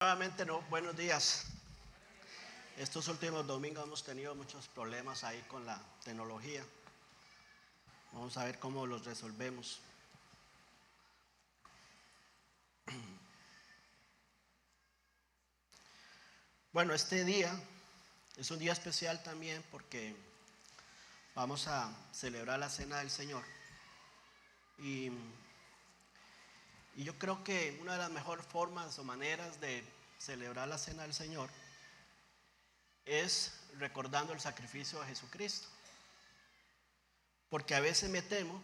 Nuevamente, buenos días. Estos últimos domingos hemos tenido muchos problemas ahí con la tecnología. Vamos a ver cómo los resolvemos. Bueno, este día es un día especial también porque vamos a celebrar la Cena del Señor. Y yo creo que una de las mejores formas o maneras de celebrar la Cena del Señor es recordando el sacrificio de Jesucristo. Porque a veces me temo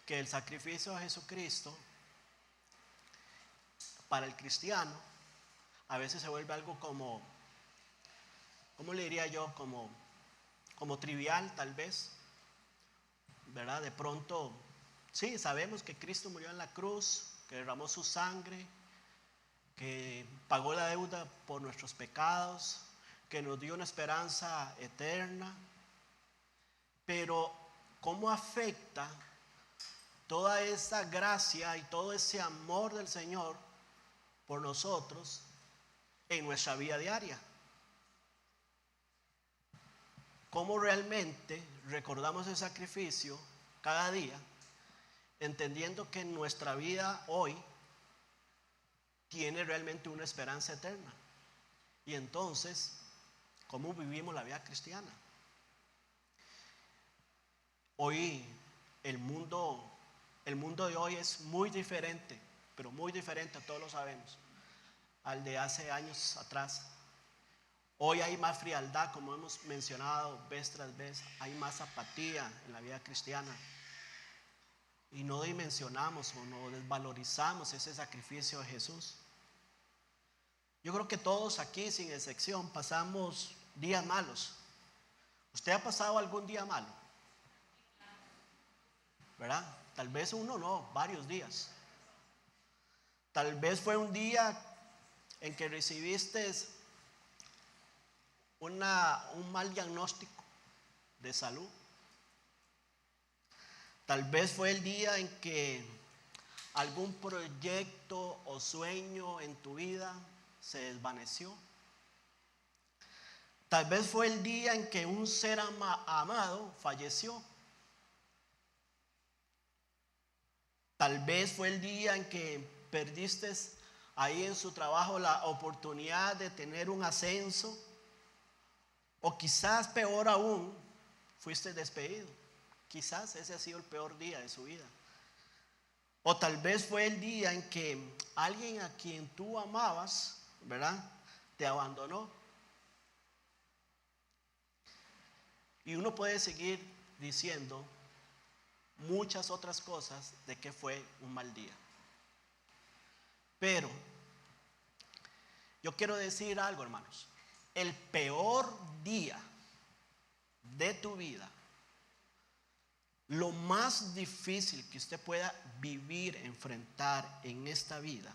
que el sacrificio de Jesucristo para el cristiano a veces se vuelve algo como, ¿cómo le diría yo? Como trivial tal vez, ¿verdad? De pronto, sí, sabemos que Cristo murió en la cruz, que derramó su sangre, que pagó la deuda por nuestros pecados, que nos dio una esperanza eterna, pero ¿cómo afecta toda esa gracia y todo ese amor del Señor por nosotros en nuestra vida diaria? ¿Cómo realmente recordamos el sacrificio cada día, entendiendo que nuestra vida hoy tiene realmente una esperanza eterna? Y entonces, ¿cómo vivimos la vida cristiana? Hoy el mundo de hoy es muy diferente, pero muy diferente, todos lo sabemos, al de hace años atrás. Hoy hay más frialdad, como hemos mencionado vez tras vez, hay más apatía en la vida cristiana. Y no dimensionamos o no desvalorizamos ese sacrificio de Jesús. Yo creo que todos aquí, sin excepción, pasamos días malos. ¿Usted ha pasado algún día malo? ¿Verdad? Tal vez uno no, varios días. Tal vez fue un día en que recibiste un mal diagnóstico de salud. Tal vez fue el día en que algún proyecto o sueño en tu vida se desvaneció. Tal vez fue el día en que un ser amado falleció. Tal vez fue el día en que perdiste ahí en su trabajo la oportunidad de tener un ascenso. O quizás peor aún, fuiste despedido. Quizás ese ha sido el peor día de su vida. O tal vez fue el día en que alguien a quien tú amabas, ¿verdad?, te abandonó. Y uno puede seguir diciendo muchas otras cosas de que fue un mal día. Pero yo quiero decir algo, hermanos. El peor día de tu vida, lo más difícil que usted pueda vivir, enfrentar en esta vida,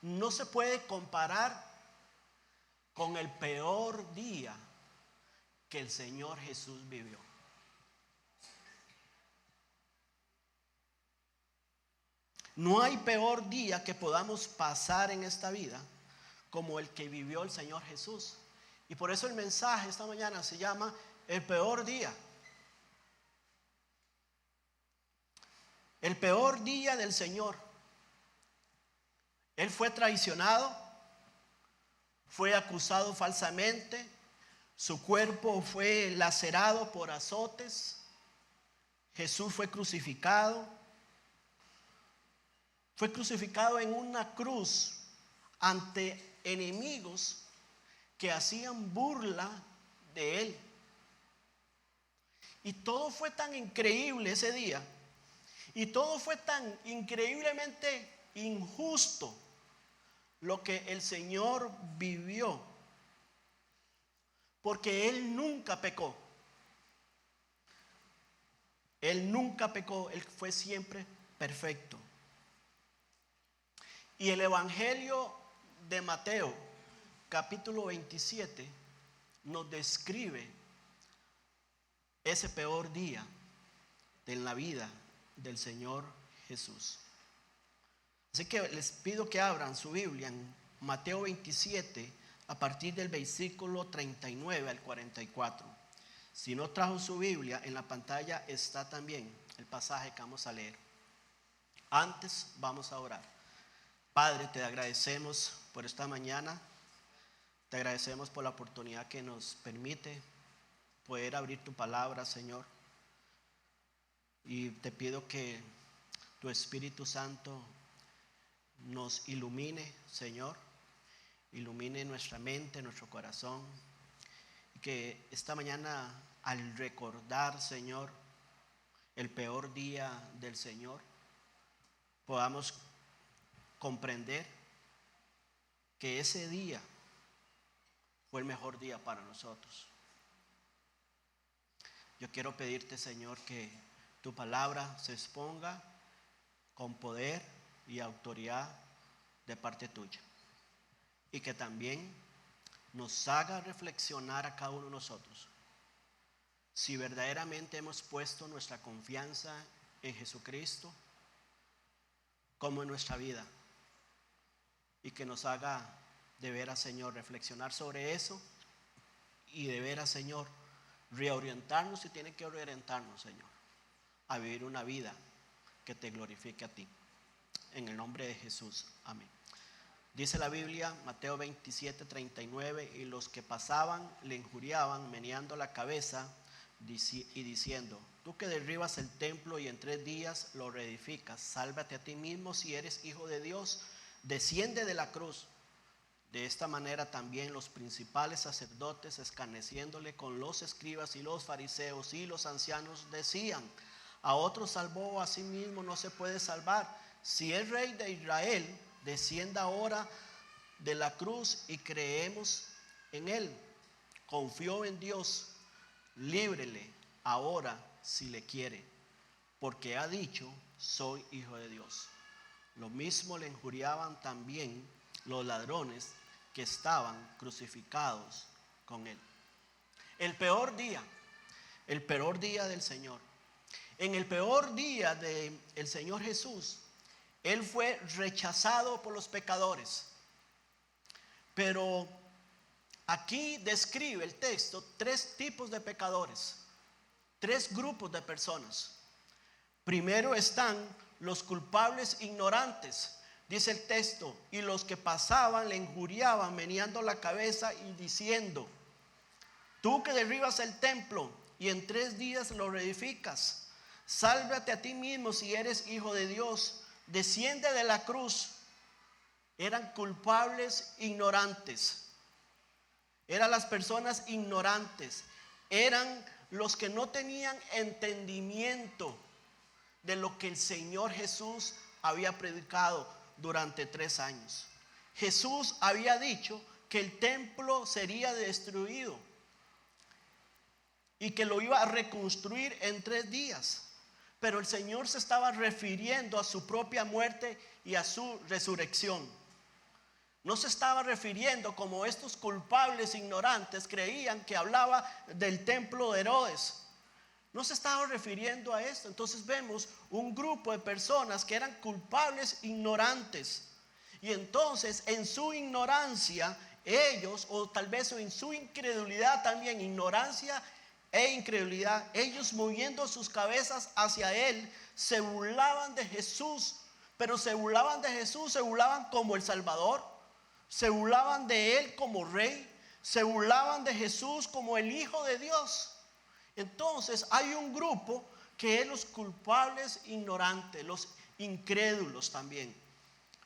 no se puede comparar con el peor día que el Señor Jesús vivió. No hay peor día que podamos pasar en esta vida como el que vivió el Señor Jesús. Y por eso el mensaje esta mañana se llama el peor día. El peor día del Señor. Él fue traicionado, fue acusado falsamente, su cuerpo fue lacerado por azotes, Jesús fue crucificado en una cruz ante enemigos que hacían burla de él. Y todo fue tan increíble ese día, y todo fue tan increíblemente injusto lo que el Señor vivió, porque Él nunca pecó. Él nunca pecó, Él fue siempre perfecto. Y el Evangelio de Mateo, capítulo 27, nos describe ese peor día de la vida del Señor Jesús. Así que les pido que abran su Biblia en Mateo 27, a partir del versículo 39 al 44. Si no trajo su Biblia, en la pantalla está también el pasaje que vamos a leer. Antes vamos a orar. Padre, te agradecemos por esta mañana. Te agradecemos por la oportunidad que nos permite poder abrir tu palabra, Señor. Y te pido que tu Espíritu Santo nos ilumine, Señor. Ilumine nuestra mente, nuestro corazón. Y que esta mañana, al recordar, Señor, el peor día del Señor, podamos comprender que ese día fue el mejor día para nosotros. Yo quiero pedirte, Señor, que tu palabra se exponga con poder y autoridad de parte tuya, y que también nos haga reflexionar a cada uno de nosotros si verdaderamente hemos puesto nuestra confianza en Jesucristo como en nuestra vida, y que nos haga de veras, Señor, reflexionar sobre eso, y de veras, Señor, reorientarnos si tiene que reorientarnos, Señor, a vivir una vida que te glorifique a ti. En el nombre de Jesús, amén. Dice la Biblia, Mateo 27, 39, y los que pasaban le injuriaban, meneando la cabeza y diciendo: tú que derribas el templo y en 3 días lo reedificas, sálvate a ti mismo si eres hijo de Dios, desciende de la cruz. De esta manera también los principales sacerdotes, escarneciéndole con los escribas y los fariseos y los ancianos, decían: a otro salvó, a sí mismo no se puede salvar. Si es rey de Israel, descienda ahora de la cruz y creemos en él. Confió en Dios, líbrele ahora si le quiere, porque ha dicho: soy hijo de Dios. Lo mismo le injuriaban también los ladrones que estaban crucificados con él. El peor día del Señor. En el peor día del Señor Jesús, Él fue rechazado por los pecadores. Pero aquí describe el texto 3 tipos de pecadores, 3 grupos de personas. Primero están los culpables ignorantes, dice el texto, y los que pasaban le injuriaban, meneando la cabeza y diciendo: tú que derribas el templo y en 3 días lo reedificas, sálvate a ti mismo si eres hijo de Dios, desciende de la cruz. Eran culpables ignorantes. Eran las personas ignorantes. Eran los que no tenían entendimiento de lo que el Señor Jesús había predicado durante 3 años. Jesús había dicho que el templo sería destruido y que lo iba a reconstruir en 3 días. Pero el Señor se estaba refiriendo a su propia muerte y a su resurrección. No se estaba refiriendo, como estos culpables ignorantes creían, que hablaba del templo de Herodes. No se estaba refiriendo a esto. Entonces vemos un grupo de personas que eran culpables ignorantes. Y entonces en su ignorancia ellos, o tal vez en su incredulidad también, ignorancia e incredulidad, ellos moviendo sus cabezas hacia él, se burlaban de Jesús. Pero se burlaban de Jesús, se burlaban como el Salvador, se burlaban de él como rey, se burlaban de Jesús como el Hijo de Dios. Entonces hay un grupo que es los culpables ignorantes, los incrédulos también.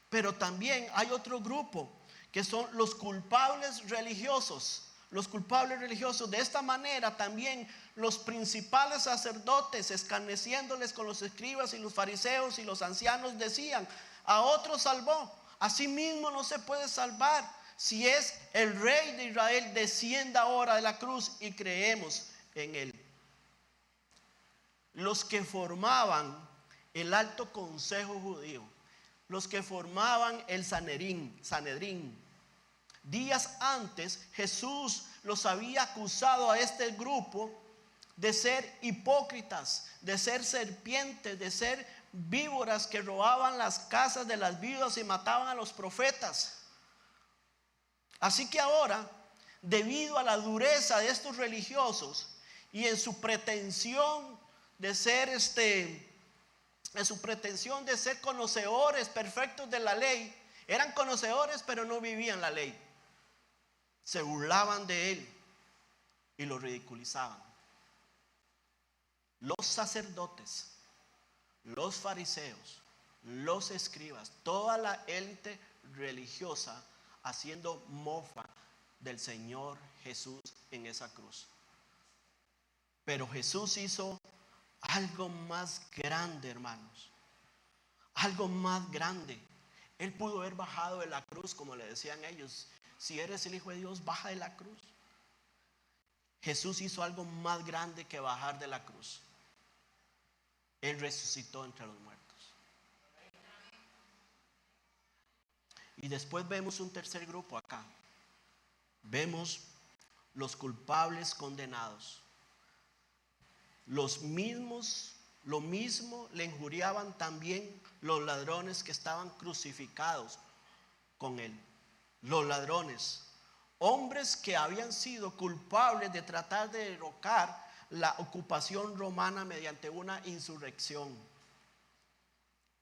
Pero también hay otro grupo que son los culpables religiosos. Los culpables religiosos. De esta manera también los principales sacerdotes, escarneciéndoles con los escribas y los fariseos y los ancianos, decían: a otro salvó, a sí mismo no se puede salvar. Si es el rey de Israel, descienda ahora de la cruz y creemos en él. Los que formaban el alto consejo judío, los que formaban el Sanedrín. Días antes Jesús los había acusado a este grupo de ser hipócritas, de ser serpientes, de ser víboras que robaban las casas de las viudas y mataban a los profetas. Así que ahora, debido a la dureza de estos religiosos y en su pretensión de ser conocedores perfectos de la ley, eran conocedores pero no vivían la ley. Se burlaban de él y lo ridiculizaban. Los sacerdotes, los fariseos, los escribas, toda la élite religiosa haciendo mofa del Señor Jesús en esa cruz. Pero Jesús hizo algo más grande, hermanos. Algo más grande. Él pudo haber bajado de la cruz, como le decían ellos. Si eres el Hijo de Dios, baja de la cruz. Jesús hizo algo más grande que bajar de la cruz. Él resucitó entre los muertos. Y después vemos un tercer grupo acá. Vemos los culpables condenados. Lo mismo le injuriaban también los ladrones que estaban crucificados con él. Los ladrones, hombres que habían sido culpables de tratar de derrocar la ocupación romana mediante una insurrección.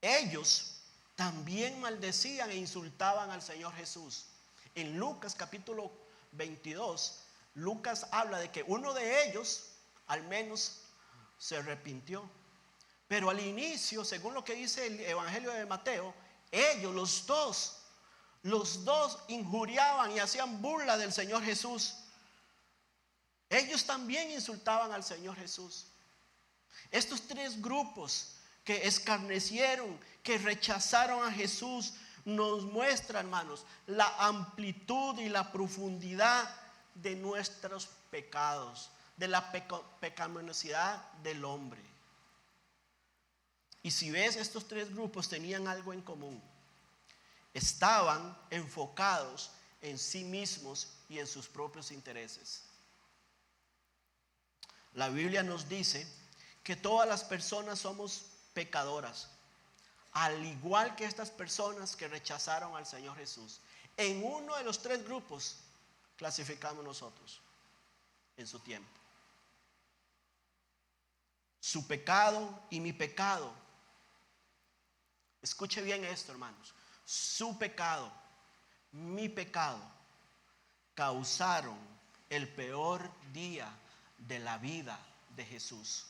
Ellos también maldecían e insultaban al Señor Jesús. En Lucas capítulo 22, Lucas habla de que uno de ellos al menos se arrepintió. Pero al inicio, según lo que dice el Evangelio de Mateo, ellos, los dos injuriaban y hacían burla del Señor Jesús. Ellos también insultaban al Señor Jesús. Estos tres grupos que escarnecieron, que rechazaron a Jesús, nos muestran, hermanos, la amplitud y la profundidad de nuestros pecados, de la pecaminosidad del hombre. Y si ves, estos tres grupos tenían algo en común. Estaban enfocados en sí mismos y en sus propios intereses. La Biblia nos dice que todas las personas somos pecadoras, al igual que estas personas que rechazaron al Señor Jesús. En uno de los tres grupos clasificamos nosotros en su tiempo. Su pecado y mi pecado. Escuche bien esto, hermanos. Su pecado, mi pecado, causaron el peor día de la vida de Jesús.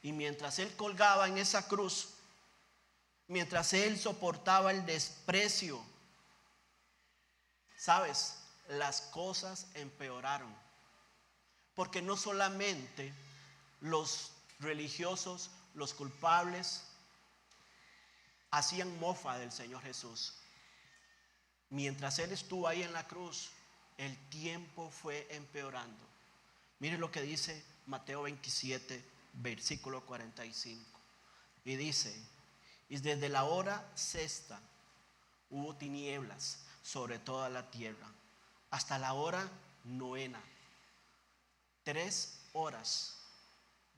Y mientras él colgaba en esa cruz, mientras él soportaba el desprecio, ¿sabes? Las cosas empeoraron. Porque no solamente los religiosos, los culpables, hacían mofa del Señor Jesús. Mientras él estuvo ahí en la cruz, el tiempo fue empeorando. Mire lo que dice Mateo 27, versículo 45. Y dice: y desde la hora sexta hubo tinieblas sobre toda la tierra, hasta la hora novena. 3 horas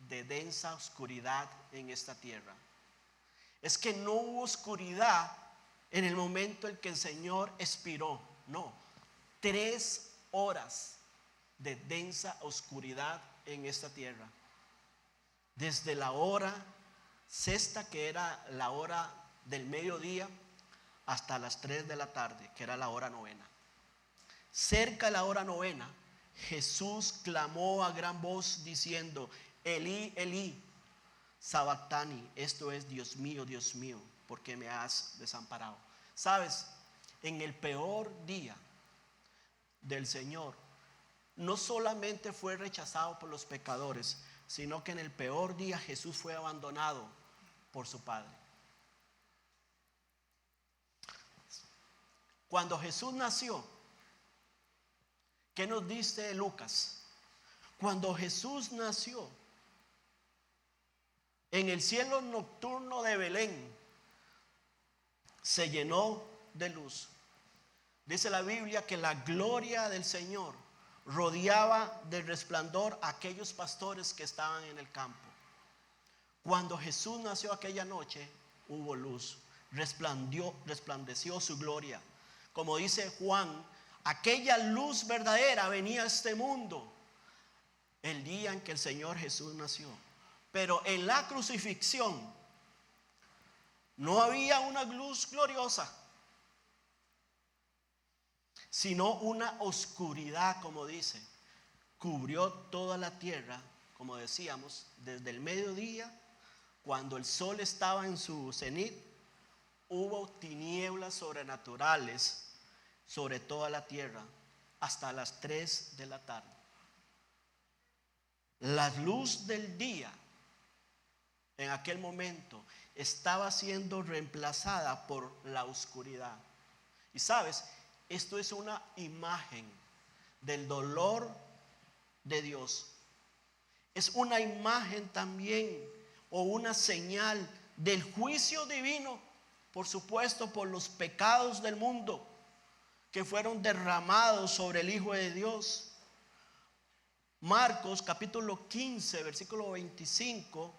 de densa oscuridad en esta tierra. Es que no hubo oscuridad en el momento en que el Señor expiró. No, 3 horas de densa oscuridad en esta tierra. Desde la hora sexta, que era la hora del mediodía, hasta las 3 de la tarde, que era la hora novena. Cerca de la hora novena, Jesús clamó a gran voz diciendo: Elí, Elí, sabactani, esto es: Dios mío, ¿por qué me has desamparado? Sabes, en el peor día del Señor, no solamente fue rechazado por los pecadores, sino que en el peor día Jesús fue abandonado por su Padre. Cuando Jesús nació, ¿qué nos dice Lucas? Cuando Jesús nació, en el cielo nocturno de Belén se llenó de luz. Dice la Biblia que la gloria del Señor rodeaba de resplandor a aquellos pastores que estaban en el campo. Cuando Jesús nació aquella noche, hubo luz, resplandeció su gloria. Como dice Juan, aquella luz verdadera venía a este mundo el día en que el Señor Jesús nació. Pero en la crucifixión no había una luz gloriosa, sino una oscuridad, como dice, cubrió toda la tierra, como decíamos, desde el mediodía, cuando el sol estaba en su cenit, hubo tinieblas sobrenaturales sobre toda la tierra hasta las 3 de la tarde. La luz del día en aquel momento estaba siendo reemplazada por la oscuridad. Y sabes, esto es una imagen del dolor de Dios. Es una imagen también o una señal del juicio divino, por supuesto, por los pecados del mundo que fueron derramados sobre el Hijo de Dios. Marcos capítulo 15, versículo 25,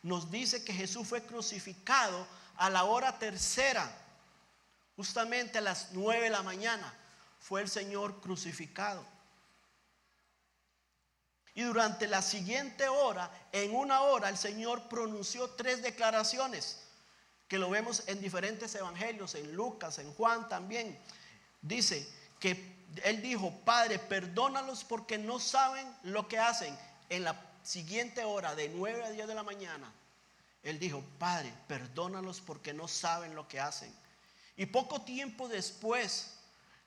nos dice que Jesús fue crucificado a la hora tercera, justamente a las 9 de la mañana, fue el Señor crucificado. Y durante la siguiente hora, en una hora, el Señor pronunció 3 declaraciones, que lo vemos en diferentes evangelios, en Lucas, en Juan también. Dice que Él dijo: Padre, perdónalos porque no saben lo que hacen. En la siguiente hora, de 9 a 10 de la mañana, Él dijo: Padre, perdónalos porque no saben lo que hacen. Y poco tiempo después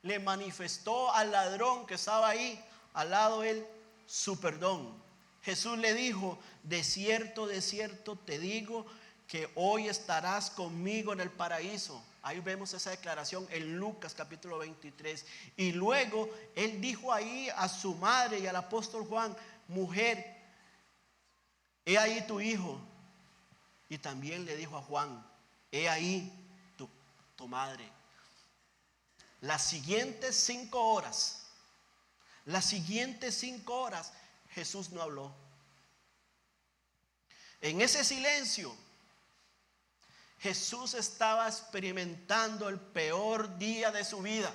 le manifestó al ladrón que estaba ahí al lado de él su perdón. Jesús le dijo: de cierto te digo que hoy estarás conmigo en el paraíso. Ahí vemos esa declaración en Lucas capítulo 23. Y luego Él dijo ahí a su madre y al apóstol Juan: mujer, he ahí tu hijo. Y también le dijo a Juan: he ahí tu madre. Las siguientes 5 horas, Jesús no habló. En ese silencio, Jesús estaba experimentando el peor día de su vida.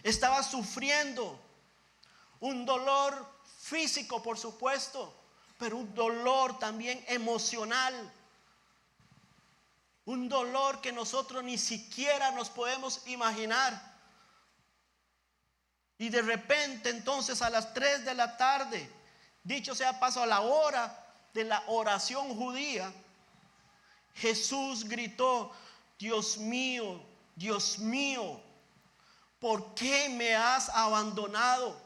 Estaba sufriendo un dolor físico, por supuesto, pero un dolor también emocional. Un dolor que nosotros ni siquiera nos podemos imaginar. Y de repente, entonces, a las 3 de la tarde, dicho sea paso, a la hora de la oración judía, Jesús gritó: Dios mío, ¿por qué me has abandonado?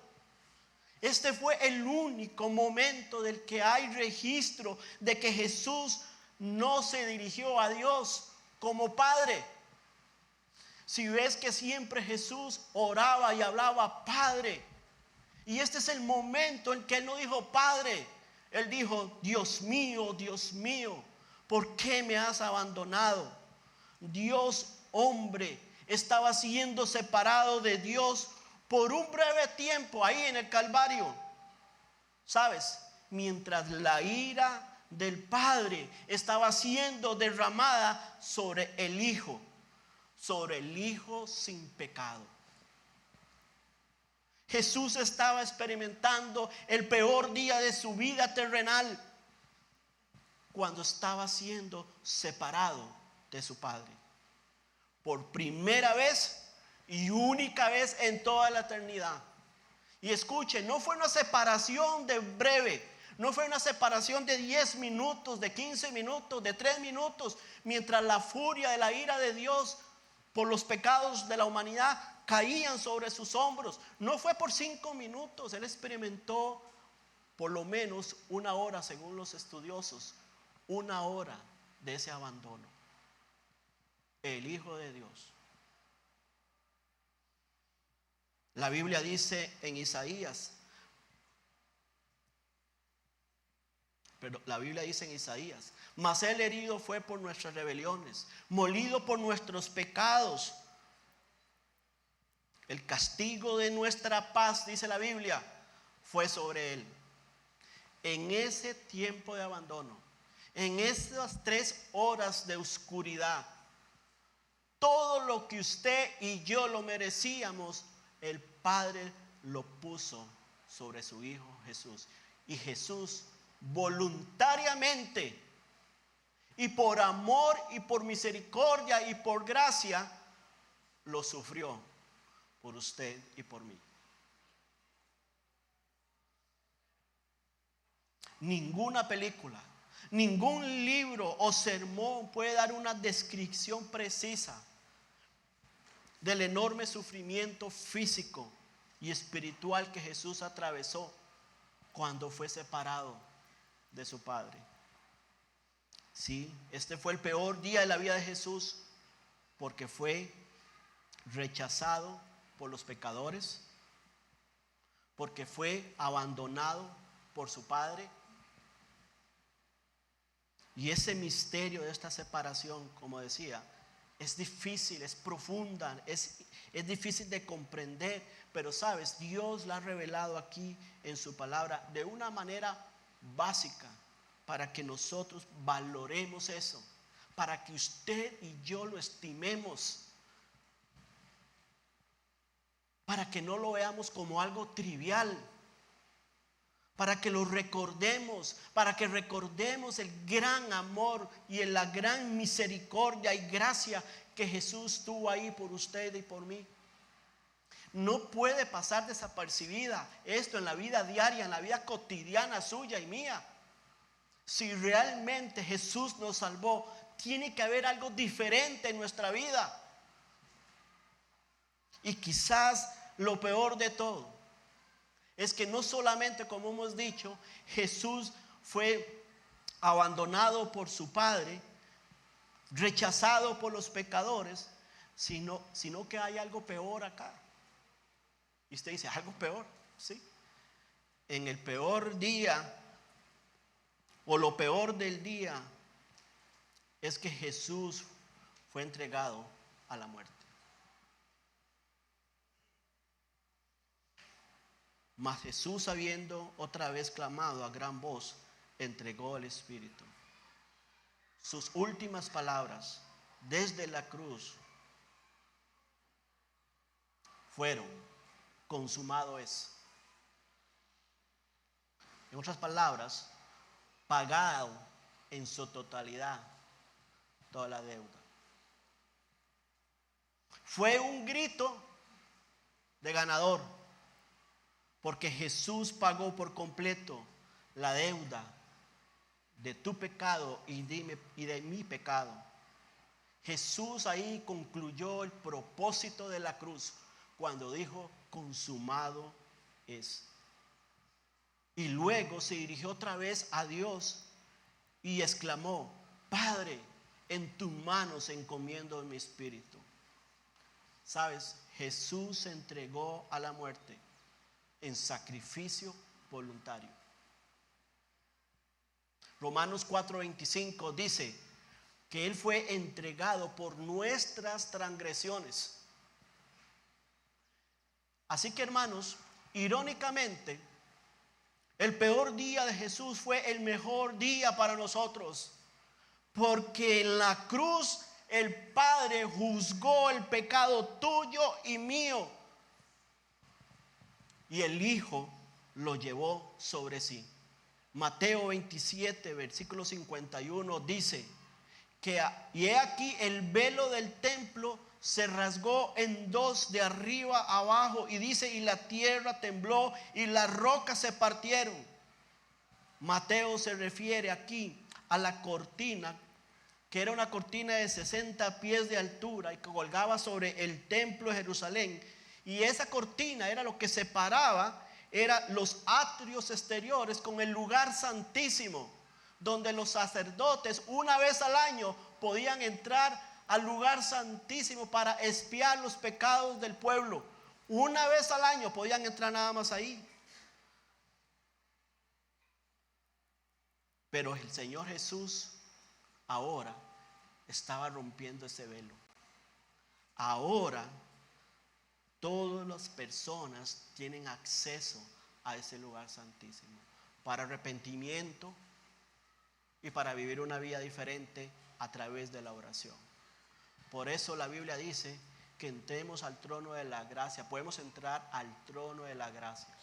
Este fue el único momento del que hay registro de que Jesús no se dirigió a Dios como Padre. Si ves que siempre Jesús oraba y hablaba: Padre. Y este es el momento en que Él no dijo Padre. Él dijo: Dios mío, ¿por qué me has abandonado? Dios hombre estaba siendo separado de Dios por un breve tiempo ahí en el Calvario. ¿Sabes? Mientras la ira del Padre estaba siendo derramada sobre el Hijo sin pecado. Jesús estaba experimentando el peor día de su vida terrenal cuando estaba siendo separado de su Padre. Por primera vez y única vez en toda la eternidad. Y escuchen, no fue una separación de breve, no fue una separación de 10 minutos, de 15 minutos, de 3 minutos, mientras la furia de la ira de Dios por los pecados de la humanidad caían sobre sus hombros. No fue por 5 minutos, Él experimentó por lo menos 1 hora, según los estudiosos, 1 hora de ese abandono. El Hijo de Dios. La Biblia dice en Isaías Pero la Biblia dice en Isaías: mas él herido fue por nuestras rebeliones, molido por nuestros pecados. El castigo de nuestra paz, dice la Biblia, fue sobre él. En ese tiempo de abandono, en esas 3 horas de oscuridad, todo lo que usted y yo lo merecíamos, el Padre lo puso sobre su Hijo Jesús. Y Jesús voluntariamente, y por amor y por misericordia y por gracia, lo sufrió por usted y por mí. Ninguna película, ningún libro o sermón puede dar una descripción precisa del enorme sufrimiento físico y espiritual que Jesús atravesó cuando fue separado de su Padre. Sí, este fue el peor día de la vida de Jesús, porque fue rechazado por los pecadores, porque fue abandonado por su Padre. Y ese misterio de esta separación, como decía, es difícil, es profunda, es difícil de comprender, pero sabes, Dios la ha revelado aquí en su palabra de una manera básica, para que nosotros valoremos eso, para que usted y yo lo estimemos, para que no lo veamos como algo trivial, para que lo recordemos, para que recordemos el gran amor y la gran misericordia y gracia que Jesús tuvo ahí por usted y por mí. No puede pasar desapercibida esto en la vida diaria, en la vida cotidiana suya y mía. Si realmente Jesús nos salvó, tiene que haber algo diferente en nuestra vida. Y quizás lo peor de todo es que no solamente, como hemos dicho, Jesús fue abandonado por su Padre, rechazado por los pecadores, sino que hay algo peor acá. Y usted dice, ¿algo peor? Sí. En el peor día, o lo peor del día, es que Jesús fue entregado a la muerte. Mas Jesús, habiendo otra vez clamado a gran voz, entregó el Espíritu. Sus últimas palabras desde la cruz fueron: consumado es. En otras palabras, pagado en su totalidad toda la deuda. Fue un grito de ganador, porque Jesús pagó por completo la deuda de tu pecado y de mi pecado. Jesús ahí concluyó el propósito de la cruz cuando dijo: consumado es. Y luego se dirigió otra vez a Dios y exclamó: Padre, en tus manos encomiendo mi espíritu. ¿Sabes? Jesús se entregó a la muerte en sacrificio voluntario. Romanos 4:25 dice que Él fue entregado por nuestras transgresiones. Así que, hermanos, irónicamente, el peor día de Jesús fue el mejor día para nosotros, porque en la cruz el Padre juzgó el pecado tuyo y mío, y el Hijo lo llevó sobre sí. Mateo 27, versículo 51 dice que y he aquí el velo del templo se rasgó en dos de arriba a abajo, y dice: y la tierra tembló y las rocas se partieron. Mateo se refiere aquí a la cortina, que era una cortina de 60 pies de altura y que colgaba sobre el templo de Jerusalén. Y esa cortina era lo que separaba, eran los atrios exteriores con el lugar santísimo, donde los sacerdotes una vez al año podían entrar al lugar santísimo para expiar los pecados del pueblo. Una vez al año podían entrar nada más ahí. Pero el Señor Jesús ahora estaba rompiendo ese velo. Ahora todas las personas tienen acceso a ese lugar santísimo para arrepentimiento y para vivir una vida diferente a través de la oración. Por eso la Biblia dice que entremos al trono de la gracia. Podemos entrar al trono de la gracia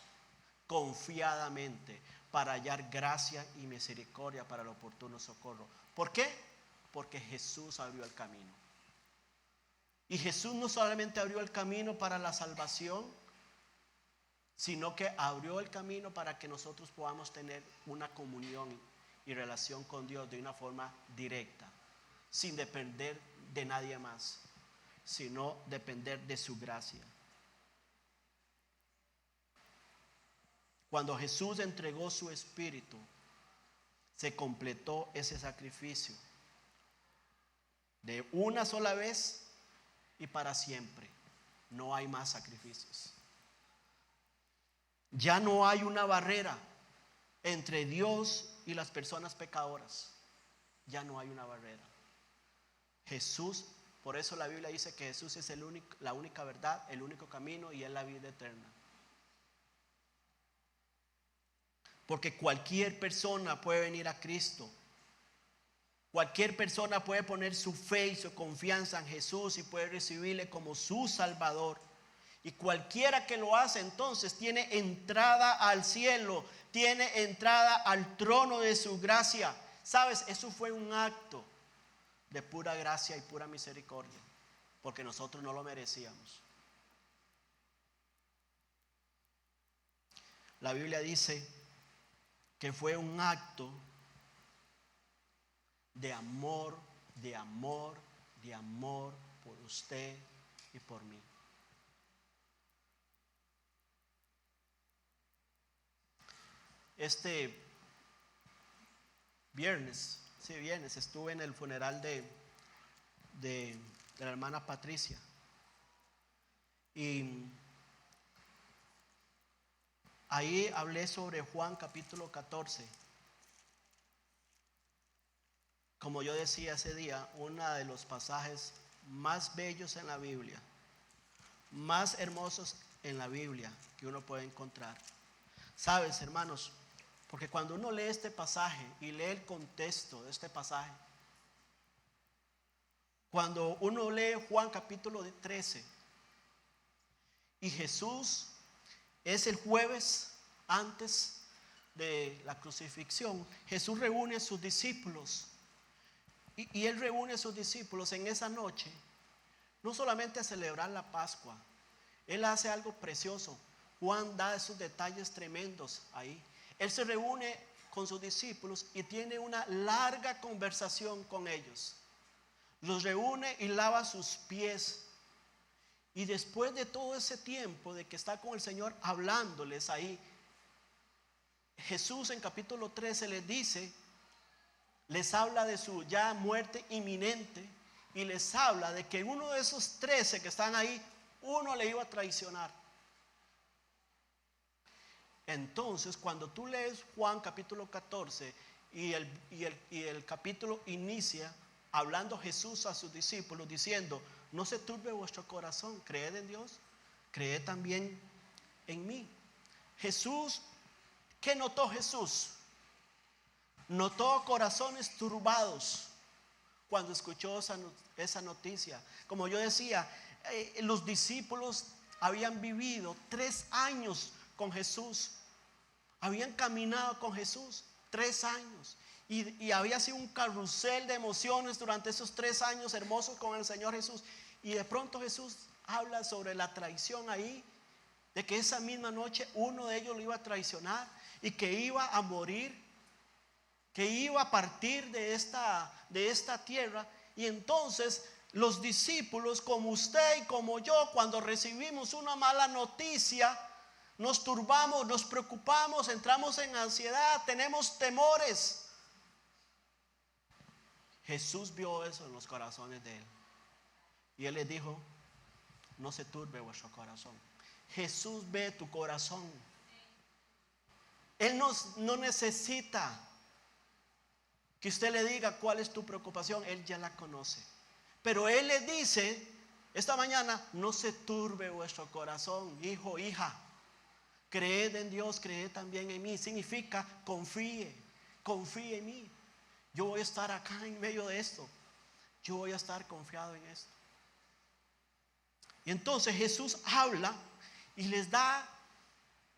confiadamente para hallar gracia y misericordia para el oportuno socorro. ¿Por qué? Porque Jesús abrió el camino. Y Jesús no solamente abrió el camino para la salvación, sino que abrió el camino para que nosotros podamos tener una comunión y relación con Dios de una forma directa, sin depender de nadie más, sino depender de su gracia. Cuando Jesús entregó su espíritu, se completó ese sacrificio de una sola vez y para siempre. No hay más sacrificios. Ya no hay una barrera entre Dios y las personas pecadoras. Ya no hay una barrera. Jesús, por eso la Biblia dice que Jesús es la única verdad, el único camino y es la vida eterna. Porque cualquier persona puede venir a Cristo. Cualquier persona puede poner su fe y su confianza en Jesús y puede recibirle como su Salvador. Y cualquiera que lo hace entonces tiene entrada al cielo, tiene entrada al trono de su gracia. ¿Sabes? Eso fue un acto de pura gracia y pura misericordia, porque nosotros no lo merecíamos. La Biblia dice que fue un acto de amor, de amor, de amor por usted y por mí. Este viernes estuve en el funeral de la hermana Patricia. Y ahí hablé sobre Juan capítulo 14. Como yo decía ese día, uno de los pasajes más bellos en la Biblia, más hermosos en la Biblia que uno puede encontrar. ¿Sabes, hermanos? Porque cuando uno lee este pasaje y lee el contexto de este pasaje, cuando uno lee Juan capítulo 13 y Jesús es el jueves antes de la crucifixión, Jesús reúne a sus discípulos y él reúne a sus discípulos en esa noche, no solamente a celebrar la Pascua, él hace algo precioso. Juan da esos detalles tremendos ahí. Él se reúne con sus discípulos y tiene una larga conversación con ellos. Los reúne y lava sus pies. Y después de todo ese tiempo de que está con el Señor hablándoles ahí, Jesús en capítulo 13 les dice, les habla de su ya muerte inminente y les habla de que uno de esos 13 que están ahí, uno le iba a traicionar. Entonces, cuando tú lees Juan capítulo 14 y el capítulo inicia hablando Jesús a sus discípulos diciendo, no se turbe vuestro corazón, creed en Dios, creed también en mí. Jesús, ¿qué notó Jesús? Notó corazones turbados cuando escuchó esa noticia. Como yo decía, los discípulos habían vivido 3 años con Jesús. Habían caminado con Jesús 3 años. Y había sido un carrusel de emociones durante esos 3 años hermosos con el Señor Jesús. Y de pronto Jesús habla sobre la traición ahí, de que esa misma noche uno de ellos lo iba a traicionar y que iba a morir, que iba a partir de esta tierra. Y entonces los discípulos, como usted y como yo, cuando recibimos una mala noticia, nos turbamos, nos preocupamos, entramos en ansiedad, tenemos temores. Jesús vio eso en los corazones de él. Y él les dijo, no se turbe vuestro corazón. Jesús ve tu corazón. Él no necesita que usted le diga cuál es tu preocupación, Él ya la conoce. Pero Él le dice esta mañana: no se turbe vuestro corazón, hijo, hija. Creed en Dios, creed también en mí. Significa confíe en mí. Yo voy a estar acá en medio de esto. Yo voy a estar confiado en esto. Y entonces Jesús habla y les da,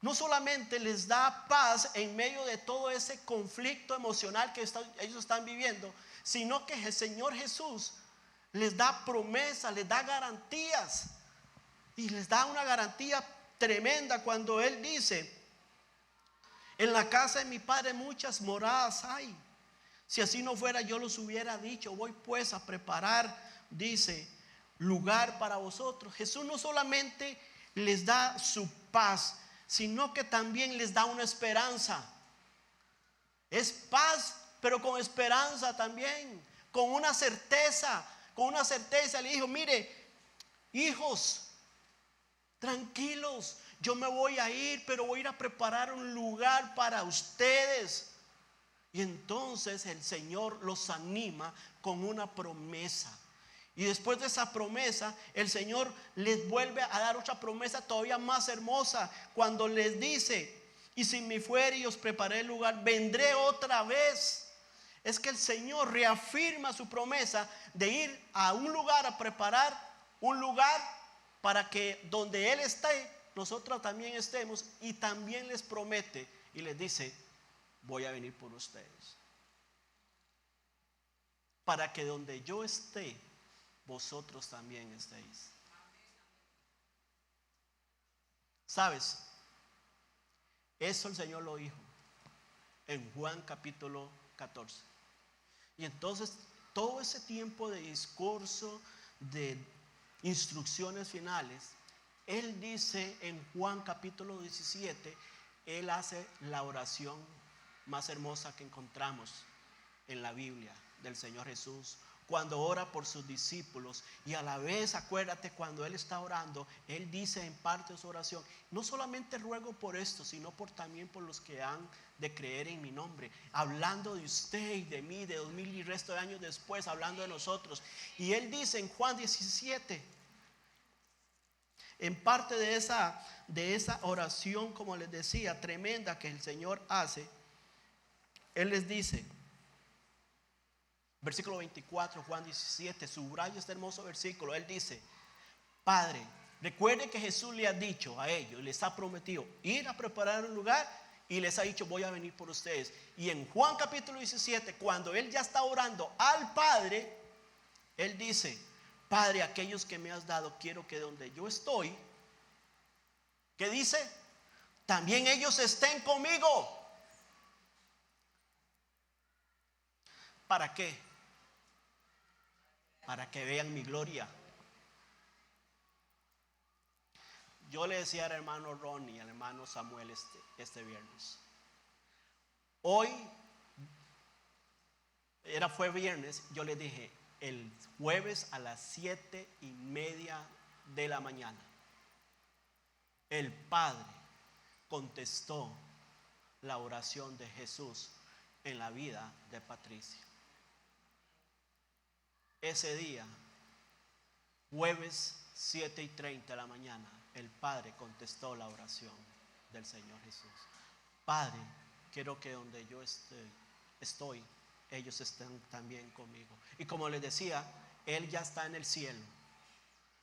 no solamente les da paz en medio de todo ese conflicto emocional que ellos están viviendo, sino que el Señor Jesús les da promesas, les da garantías. Y les da una garantía tremenda cuando Él dice: en la casa de mi Padre muchas moradas hay. Si así no fuera, yo los hubiera dicho. Voy pues a preparar, dice, lugar para vosotros. Jesús no solamente les da su paz, sino que también les da una esperanza. Es paz, pero con esperanza también, con una certeza. Le dijo: mire, hijos, tranquilos, yo me voy a ir, pero voy a ir a preparar un lugar para ustedes. Y entonces el Señor los anima con una promesa. Y después de esa promesa, el Señor les vuelve a dar otra promesa todavía más hermosa, cuando les dice: y si me fuere y os preparé el lugar, vendré otra vez. Es que el Señor reafirma su promesa de ir a un lugar, a preparar un lugar para que donde Él esté, nosotros también estemos. Y también les promete y les dice: voy a venir por ustedes, para que donde yo esté, vosotros también estéis. ¿Sabes? Eso el Señor lo dijo en Juan capítulo 14. Y entonces todo ese tiempo de discurso, de instrucciones finales, Él dice en Juan capítulo 17, Él hace la oración más hermosa que encontramos en la Biblia del Señor Jesús, cuando ora por sus discípulos. Y a la vez, acuérdate, cuando Él está orando, Él dice en parte de su oración: no solamente ruego por esto, sino también por los que han de creer en mi nombre. Hablando de usted y de mí, de 2000 y resto de años después, hablando de nosotros. Y Él dice en Juan 17, en parte de esa oración, como les decía, tremenda que el Señor hace, Él les dice, versículo 24, Juan 17, subraya este hermoso versículo. Él dice: Padre, recuerde que Jesús le ha dicho a ellos, les ha prometido ir a preparar un lugar, y les ha dicho: voy a venir por ustedes. Y en Juan capítulo 17, cuando Él ya está orando al Padre, Él dice: Padre, aquellos que me has dado, quiero que donde yo estoy, ¿qué dice? También ellos estén conmigo. ¿Para qué? Para que vean mi gloria. Yo le decía al hermano Ronnie y al hermano Samuel este viernes. Hoy fue viernes. Yo le dije: el jueves a las 7:30 de la mañana, el Padre contestó la oración de Jesús en la vida de Patricia. Ese día, jueves 7:30 de la mañana, el Padre contestó la oración del Señor Jesús. Padre, quiero que donde yo estoy, ellos estén también conmigo. Y como les decía, Él ya está en el cielo,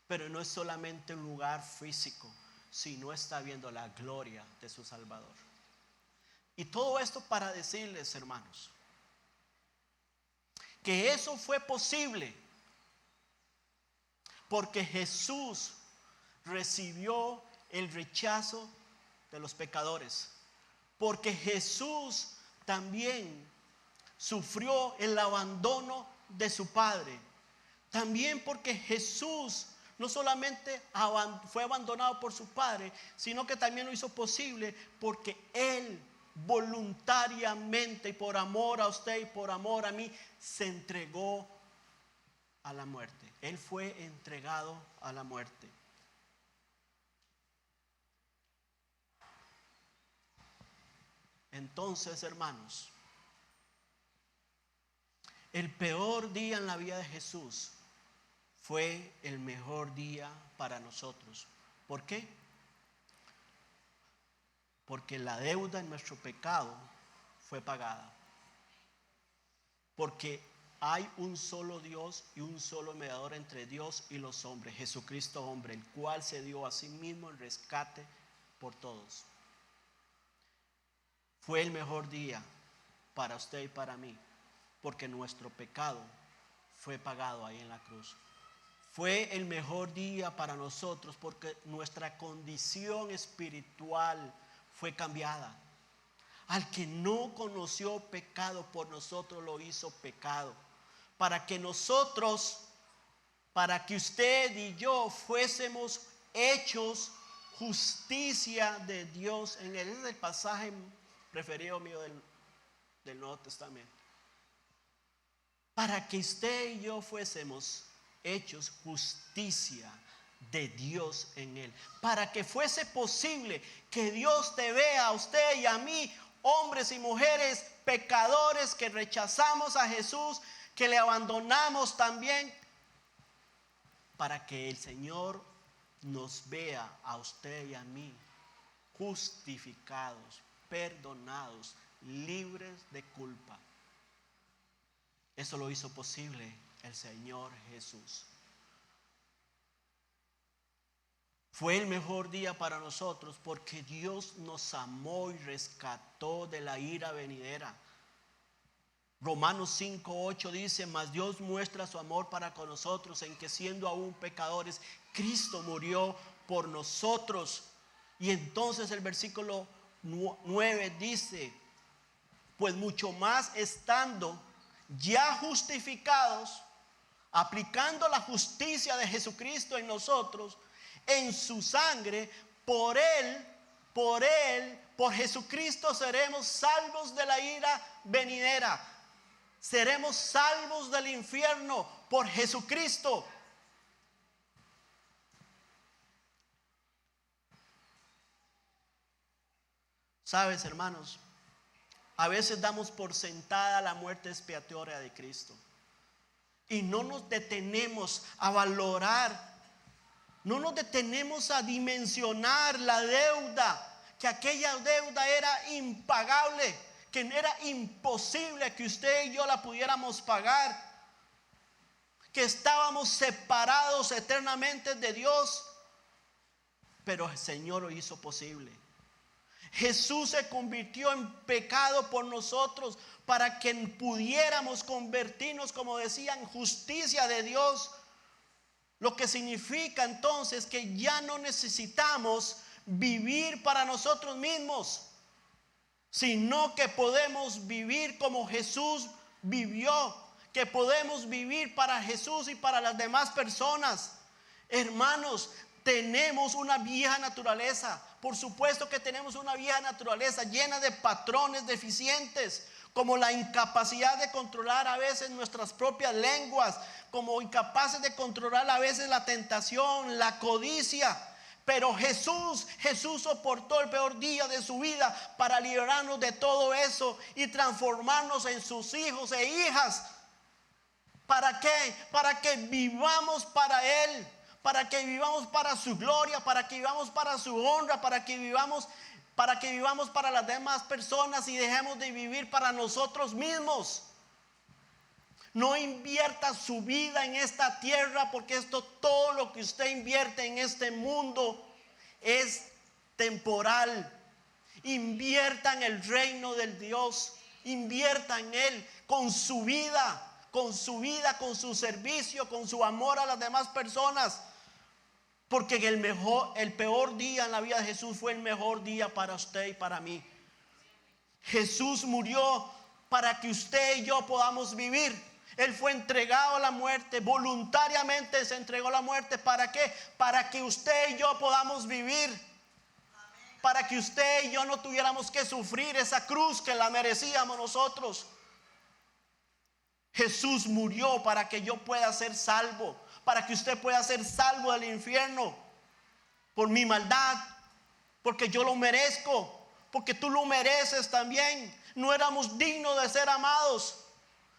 pero no es solamente un lugar físico, sino está viendo la gloria de su Salvador. Y todo esto para decirles, hermanos, que eso fue posible porque Jesús recibió el rechazo de los pecadores, porque Jesús también sufrió el abandono de su Padre, también porque Jesús no solamente fue abandonado por su Padre, sino que también lo hizo posible porque Él voluntariamente y por amor a usted y por amor a mí se entregó a la muerte. Él fue entregado a la muerte. Entonces, hermanos, El peor día en la vida de Jesús fue el mejor día para nosotros. ¿Por qué? Porque la deuda en nuestro pecado fue pagada. Porque hay un solo Dios y un solo mediador entre Dios y los hombres, Jesucristo hombre, el cual se dio a sí mismo el rescate por todos. Fue el mejor día para usted y para mí, porque nuestro pecado fue pagado ahí en la cruz. Fue el mejor día para nosotros porque nuestra condición espiritual fue cambiada. Al que no conoció pecado, por nosotros lo hizo pecado. Para que nosotros, para que usted y yo fuésemos hechos justicia de Dios en él. Ese es el pasaje preferido mío del Nuevo Testamento. Para que usted y yo fuésemos hechos justicia de Dios en él. Para que fuese posible que Dios te vea a usted y a mí, hombres y mujeres pecadores que rechazamos a Jesús, que le abandonamos también, para que el Señor nos vea a usted y a mí justificados, perdonados, libres de culpa. Eso lo hizo posible el Señor Jesús. Fue el mejor día para nosotros porque Dios nos amó y rescató de la ira venidera. Romanos 5:8 dice: mas Dios muestra su amor para con nosotros en que siendo aún pecadores, Cristo murió por nosotros. Y entonces el versículo 9 dice: pues mucho más estando ya justificados, aplicando la justicia de Jesucristo en nosotros, en su sangre, por Jesucristo seremos salvos de la ira venidera. Seremos salvos del infierno por Jesucristo. Sabes, hermanos, a veces damos por sentada la muerte expiatoria de Cristo y no nos detenemos a valorar, no nos detenemos a dimensionar la deuda, que aquella deuda era impagable, que era imposible que usted y yo la pudiéramos pagar, que estábamos separados eternamente de Dios, pero el Señor lo hizo posible. Jesús se convirtió en pecado por nosotros para que pudiéramos convertirnos, como decía, en justicia de Dios. Lo que significa entonces que ya no necesitamos vivir para nosotros mismos, sino que podemos vivir como Jesús vivió, que podemos vivir para Jesús y para las demás personas. Hermanos, tenemos una vieja naturaleza. Por supuesto que tenemos una vieja naturaleza llena de patrones deficientes, como la incapacidad de controlar a veces nuestras propias lenguas, como incapaces de controlar a veces la tentación, la codicia. Pero Jesús soportó el peor día de su vida para liberarnos de todo eso y transformarnos en sus hijos e hijas. ¿Para qué? Para que vivamos para Él, para que vivamos para su gloria, para que vivamos para su honra, para que vivamos para las demás personas y dejemos de vivir para nosotros mismos. No invierta su vida en esta tierra, porque todo lo que usted invierte en este mundo es temporal. Invierta en el reino del Dios, invierta en Él con su vida, con su servicio, con su amor a las demás personas. Porque el peor día en la vida de Jesús fue el mejor día para usted y para mí. Jesús murió para que usted y yo podamos vivir. Él fue entregado a la muerte, voluntariamente se entregó a la muerte. ¿Para qué? Para que usted y yo podamos vivir. Para que usted y yo no tuviéramos que sufrir esa cruz que la merecíamos nosotros. Jesús murió para que yo pueda ser salvo, para que usted pueda ser salvo del infierno por mi maldad, porque yo lo merezco, porque tú lo mereces también. No éramos dignos de ser amados.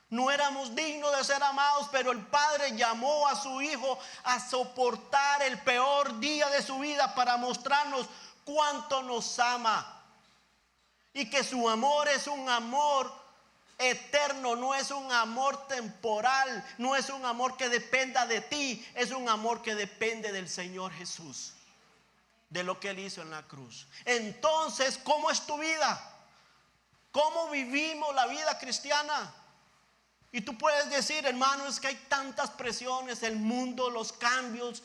No éramos dignos de ser amados, pero el Padre llamó a su Hijo a soportar el peor día de su vida para mostrarnos cuánto nos ama. Y que su amor es un amor eterno, no es un amor temporal, no es un amor que dependa de ti, es un amor que depende del Señor Jesús, de lo que Él hizo en la cruz. Entonces, ¿cómo es tu vida? ¿Cómo vivimos la vida cristiana? Y tú puedes decir, hermano, es que hay tantas presiones, el mundo, los cambios,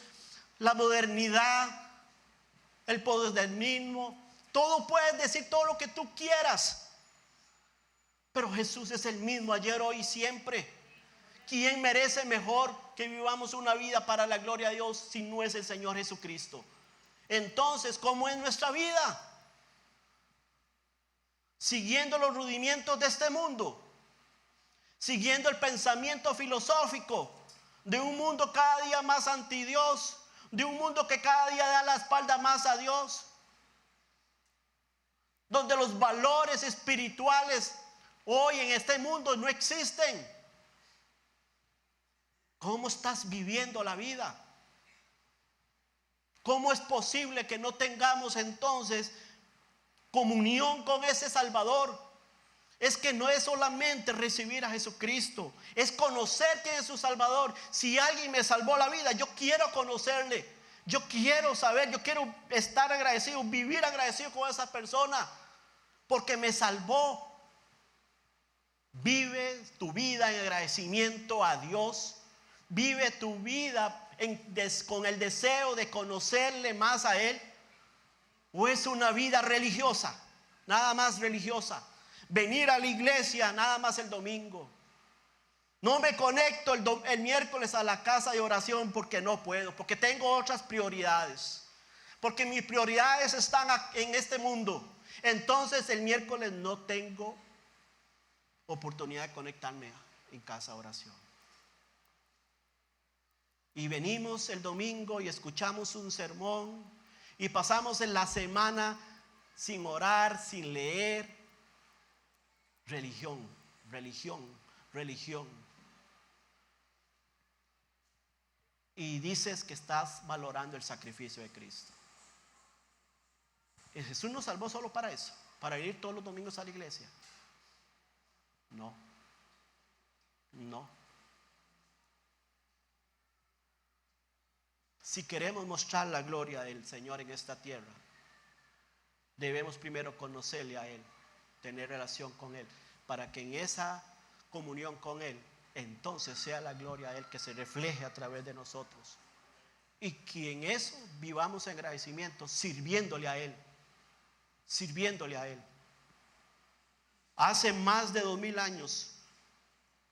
la modernidad, el posmodernismo. Todo puedes decir todo lo que tú quieras. Pero Jesús es el mismo ayer, hoy y siempre. ¿Quién merece mejor que vivamos una vida para la gloria de Dios si no es el Señor Jesucristo? Entonces, ¿cómo es nuestra vida? Siguiendo los rudimentos de este mundo, siguiendo el pensamiento filosófico de un mundo cada día más anti Dios, de un mundo que cada día da la espalda más a Dios, donde los valores espirituales hoy en este mundo no existen. ¿Cómo estás viviendo la vida? ¿Cómo es posible que no tengamos entonces comunión con ese Salvador? Es que no es solamente recibir a Jesucristo, es conocer quién es su Salvador. Si alguien me salvó la vida, yo quiero conocerle, yo quiero saber, yo quiero estar agradecido, vivir agradecido con esa persona, porque me salvó. Vive tu vida en agradecimiento a Dios. Vive tu vida con el deseo de conocerle más a Él. ¿O es una vida religiosa? Nada más religiosa. Venir a la iglesia nada más el domingo. No me conecto el miércoles a la casa de oración porque no puedo, porque tengo otras prioridades, porque mis prioridades están en este mundo. Entonces el miércoles no tengo oportunidad de conectarme en casa a oración. Y venimos el domingo y escuchamos un sermón y pasamos en la semana sin orar, sin leer. Religión, religión, religión. Y dices que estás valorando el sacrificio de Cristo. ¿Y Jesús nos salvó solo para eso? ¿Para ir todos los domingos a la iglesia? No. No. Si queremos mostrar la gloria del Señor en esta tierra, debemos primero conocerle a Él, tener relación con Él, para que en esa comunión con Él, entonces sea la gloria a Él que se refleje a través de nosotros. Y que en eso vivamos en agradecimiento, sirviéndole a Él, sirviéndole a Él. Hace más de 2000 años,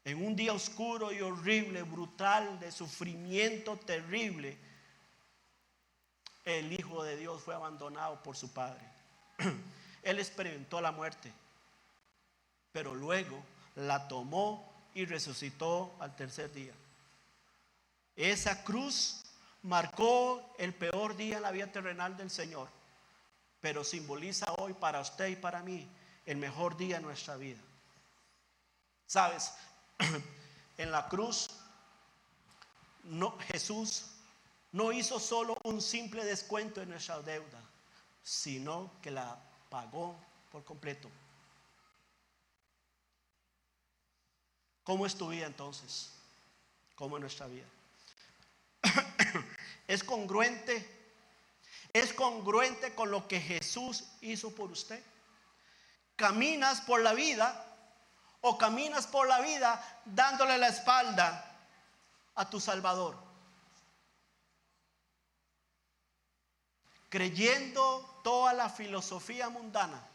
en un día oscuro y horrible, brutal, de sufrimiento terrible, el Hijo de Dios fue abandonado por su Padre. Él experimentó la muerte, pero luego la tomó y resucitó al tercer día. Esa cruz marcó el peor día en la vida terrenal del Señor, pero simboliza hoy para usted y para mí el mejor día de nuestra vida. ¿Sabes? En la cruz, Jesús no hizo solo un simple descuento en nuestra deuda, sino que la pagó por completo. ¿Cómo es tu vida entonces? ¿Cómo es nuestra vida? ¿Es congruente? ¿Es congruente con lo que Jesús hizo por usted? ¿Caminas por la vida o caminas por la vida dándole la espalda a tu Salvador? Creyendo toda la filosofía mundana.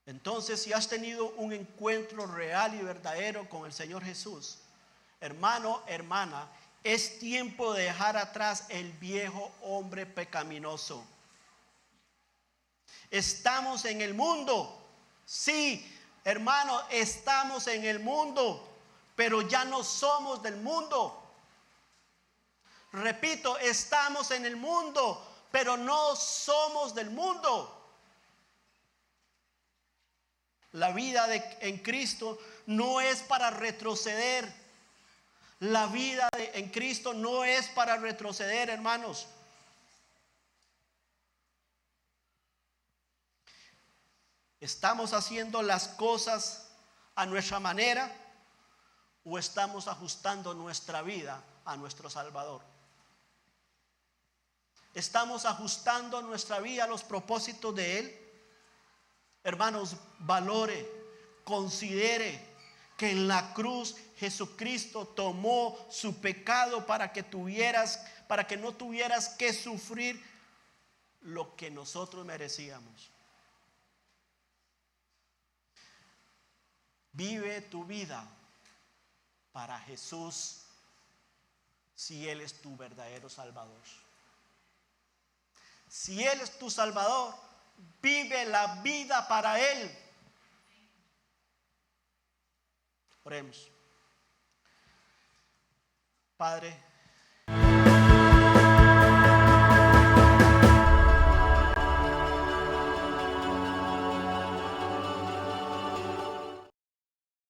Entonces, si has tenido un encuentro real y verdadero con el Señor Jesús, hermano, hermana, es tiempo de dejar atrás el viejo hombre pecaminoso. Estamos en el mundo. Sí, hermano, estamos en el mundo, pero ya no somos del mundo. Repito, estamos en el mundo, pero no somos del mundo. La vida en Cristo no es para retroceder. La vida en Cristo no es para retroceder, hermanos. ¿Estamos haciendo las cosas a nuestra manera o estamos ajustando nuestra vida a nuestro Salvador? ¿Estamos ajustando nuestra vida a los propósitos de Él? Hermanos, valore, considere que en la cruz Jesucristo tomó su pecado para que no tuvieras que sufrir lo que nosotros merecíamos. Vive tu vida para Jesús si Él es tu verdadero Salvador. Si Él es tu Salvador, vive la vida para Él. Oremos. Padre,